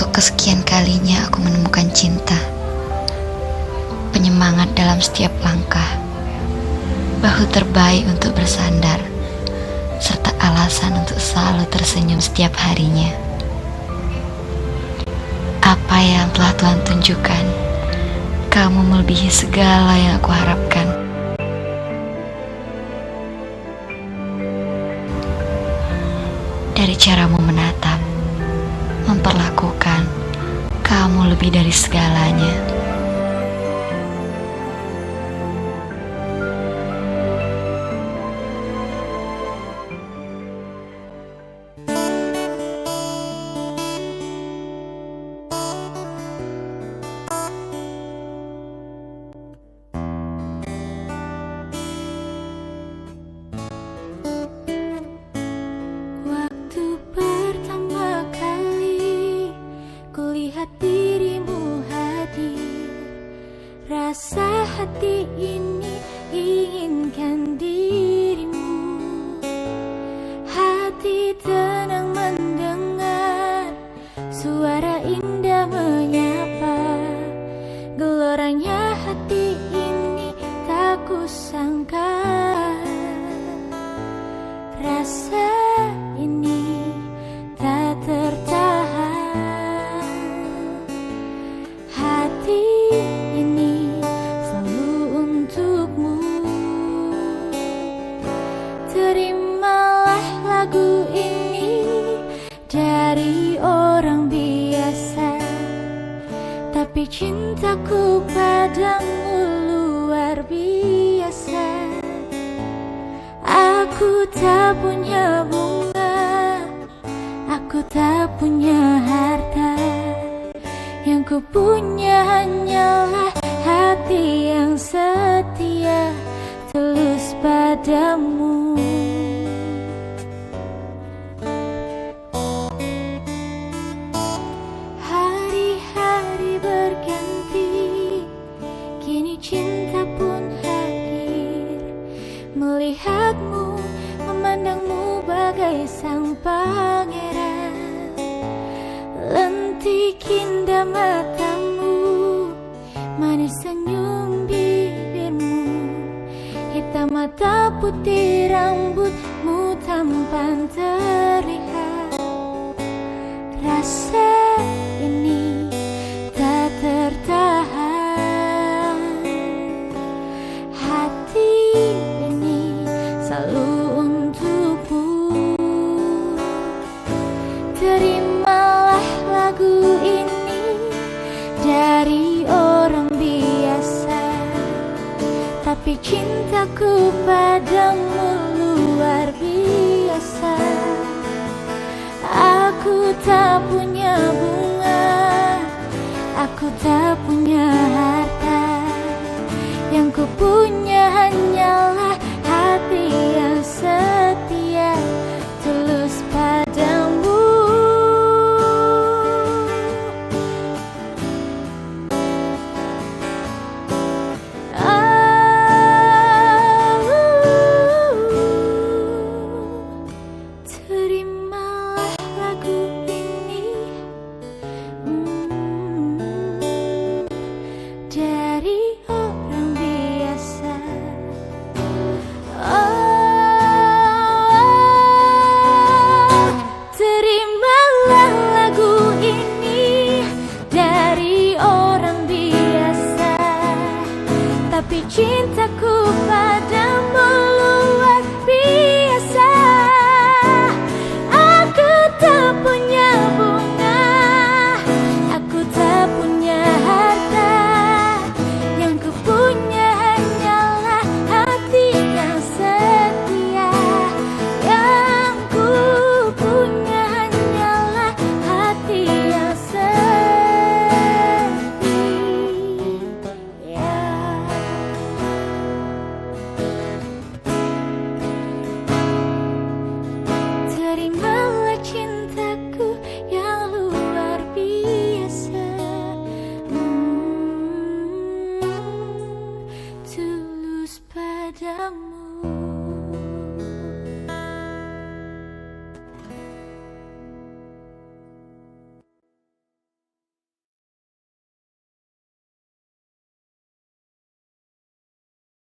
Untuk kesekian kalinya aku menemukan cinta, penyemangat dalam setiap langkah, bahu terbaik untuk bersandar, serta alasan untuk selalu tersenyum setiap harinya. Apa yang telah Tuhan tunjukkan, kamu melebihi segala yang aku harapkan. Dari caramu menatap, memperlakukan, kamu lebih dari segalanya. Dirimu hadir, rasa hati ini inginkan dirimu. Hati tenang mendengar suara indah menyapa. Geloranya hati ini tak kusangka. Rasa ini tak tertahan. Ini selalu untukmu. Terimalah lagu ini dari orang biasa, tapi cintaku padamu luar biasa. Aku tak punya bunga, aku tak punya harta. Yang ku punya hanyalah hati yang setia, tulus padamu. Hari-hari berganti, kini cinta pun hadir. Melihatmu, memandangmu bagai sang pangeran. Lentik indah matamu, manis senyum bibirmu, hitam mata putih rambutmu tampan terlihat. Rasa ini tak tertahan. Hati ini selalu untukmu. Terimalah lagu ini dari orang biasa, tapi cintaku padamu luar biasa. Aku tak punya bunga, aku tak punya harta. Yang ku punya hanyalah hati yang